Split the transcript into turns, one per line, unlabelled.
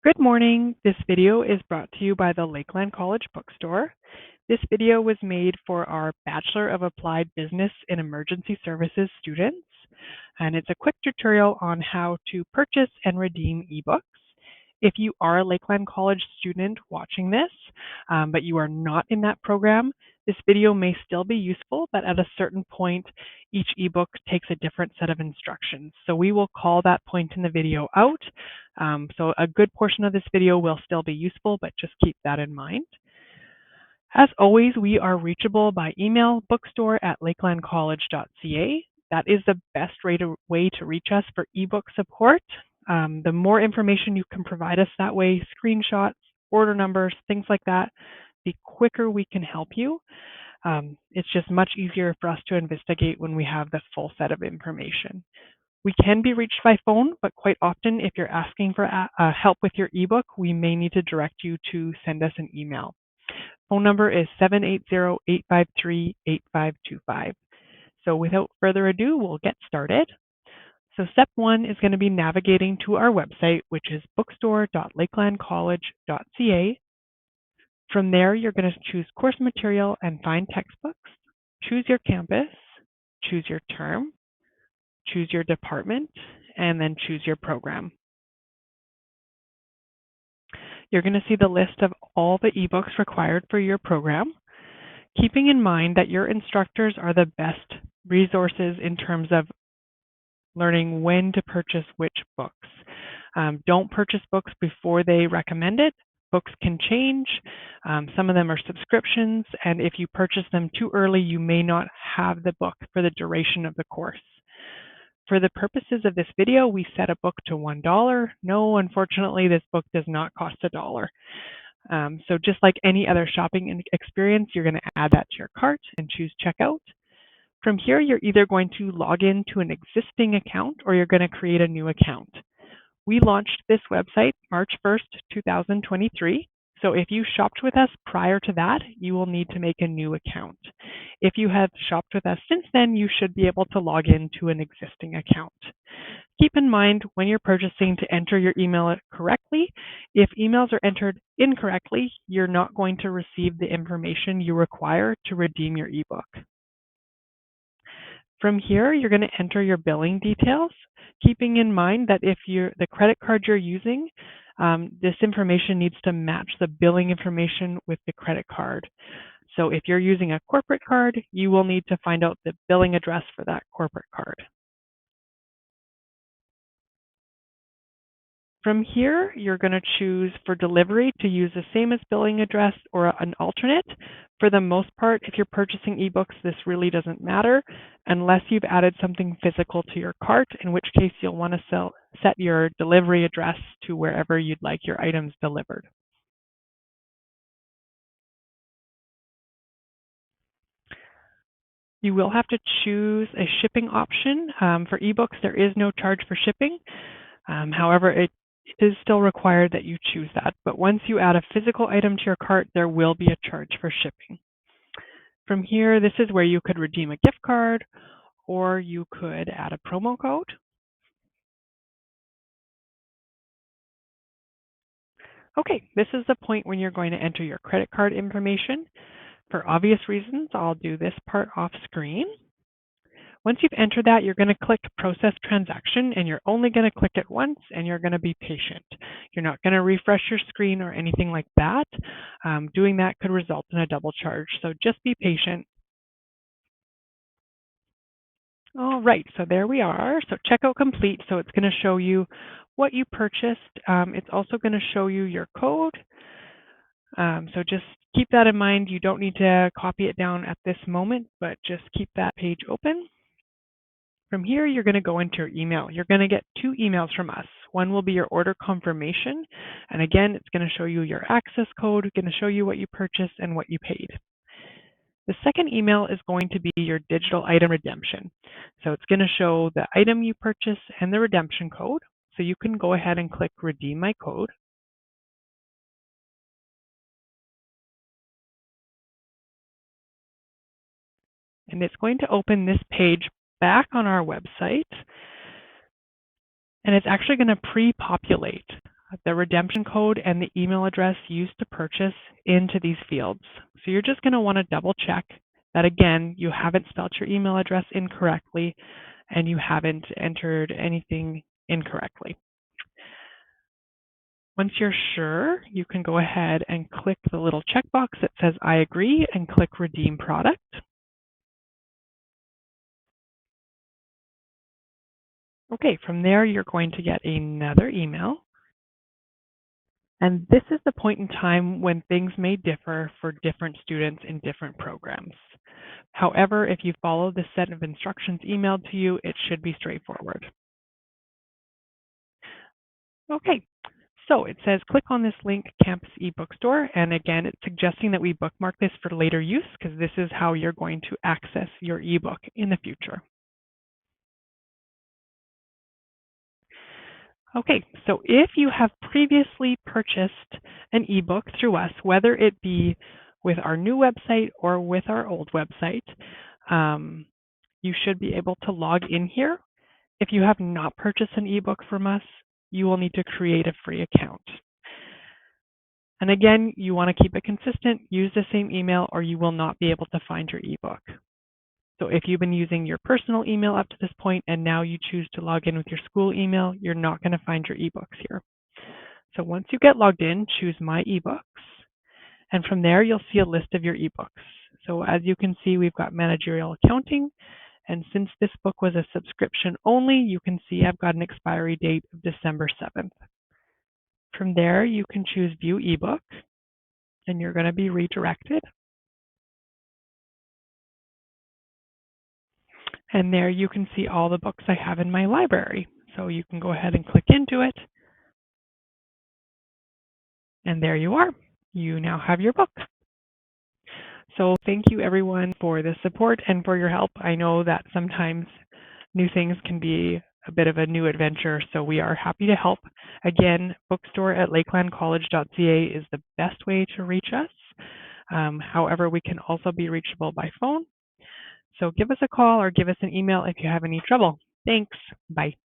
Good morning. This video is brought to you by the Lakeland College Bookstore. This video was made for our Bachelor of Applied Business in Emergency Services students, and it's a quick tutorial on how to purchase and redeem ebooks. If you are a Lakeland College student watching this, but you are not in that program, this video may still be useful, but at a certain point, each ebook takes a different set of instructions. So we will call that point in the video out. So a good portion of this video will still be useful, but just keep that in mind. As always, we are reachable by email, bookstore@lakelandcollege.ca. That is the best way to reach us for ebook support. The more information you can provide us that way, screenshots, order numbers, things like that, the quicker we can help you. It's just much easier for us to investigate when we have the full set of information. We can be reached by phone, but quite often if you're asking for help with your ebook, we may need to direct you to send us an email. Phone number is 780-853-8525. So without further ado, we'll get started. So step one is going to be navigating to our website, which is bookstore.lakelandcollege.ca. From there, you're going to choose course material and find textbooks. Choose your campus, choose your term, choose your department, and then choose your program. You're going to see the list of all the ebooks required for your program, keeping in mind that your instructors are the best resources in terms of learning when to purchase which books. Don't purchase books before they recommend it. Books can change. Some of them are subscriptions, and if you purchase them too early, you may not have the book for the duration of the course. For the purposes of this video, we set a book to $1. No, unfortunately, this book does not cost $1. So just like any other shopping experience, you're going to add that to your cart and choose checkout. From here, you're either going to log into an existing account or you're going to create a new account. We launched this website March 1st, 2023. So if you shopped with us prior to that, you will need to make a new account. If you have shopped with us since then, you should be able to log into an existing account. Keep in mind when you're purchasing to enter your email correctly. If emails are entered incorrectly, you're not going to receive the information you require to redeem your ebook. From here, you're going to enter your billing details, keeping in mind that if the credit card you're using, this information needs to match the billing information with the credit card. So if you're using a corporate card, you will need to find out the billing address for that corporate card. From here, you're going to choose for delivery to use the same as billing address or an alternate. For the most part, if you're purchasing ebooks, this really doesn't matter unless you've added something physical to your cart, in which case you'll want to set your delivery address to wherever you'd like your items delivered. You will have to choose a shipping option. For ebooks, there is no charge for shipping. However, it is still required that you choose that. But once you add a physical item to your cart, there will be a charge for shipping. From here, this is where you could redeem a gift card, or you could add a promo code. Okay, this is the point when you're going to enter your credit card information. For obvious reasons, I'll do this part off screen. Once you've entered that, you're going to click Process Transaction, and you're only going to click it once, and you're going to be patient. You're not going to refresh your screen or anything like that. Doing that could result in a double charge, so just be patient. All right, so there we are. So checkout complete, so it's going to show you what you purchased. It's also going to show you your code. So just keep that in mind. You don't need to copy it down at this moment, but just keep that page open. From here, you're going to go into your email. You're going to get 2 emails from us. One will be your order confirmation. And again, it's going to show you your access code, going to show you what you purchased and what you paid. The second email is going to be your digital item redemption. So it's going to show the item you purchased and the redemption code. So you can go ahead and click Redeem My Code. And it's going to open this page back on our website. And it's actually going to pre-populate the redemption code and the email address used to purchase into these fields. So you're just going to want to double check that, again, you haven't spelled your email address incorrectly and you haven't entered anything incorrectly. Once you're sure, you can go ahead and click the little checkbox that says I agree and click Redeem Product. Okay, from there you're going to get another email. And this is the point in time when things may differ for different students in different programs. However, if you follow the set of instructions emailed to you, it should be straightforward. Okay, so it says click on this link, Campus eBook Store, and again, it's suggesting that we bookmark this for later use because this is how you're going to access your ebook in the future. Okay, so if you have previously purchased an ebook through us, whether it be with our new website or with our old website, you should be able to log in here. If you have not purchased an ebook from us, you will need to create a free account. And again, you want to keep it consistent, use the same email, or you will not be able to find your ebook. So if you've been using your personal email up to this point and now you choose to log in with your school email, you're not going to find your ebooks here. So once you get logged in, choose My eBooks, and from there you'll see a list of your ebooks. So as you can see, we've got Managerial Accounting, and since this book was a subscription only, you can see I've got an expiry date of December 7th. From there, you can choose View eBook, and you're going to be redirected. And there you can see all the books I have in my library. So you can go ahead and click into it. And there you are. You now have your book. So thank you everyone for the support and for your help. I know that sometimes new things can be a bit of a new adventure, so we are happy to help. Again, bookstore@lakelandcollege.ca is the best way to reach us. However, we can also be reachable by phone. So give us a call or give us an email if you have any trouble. Thanks. Bye.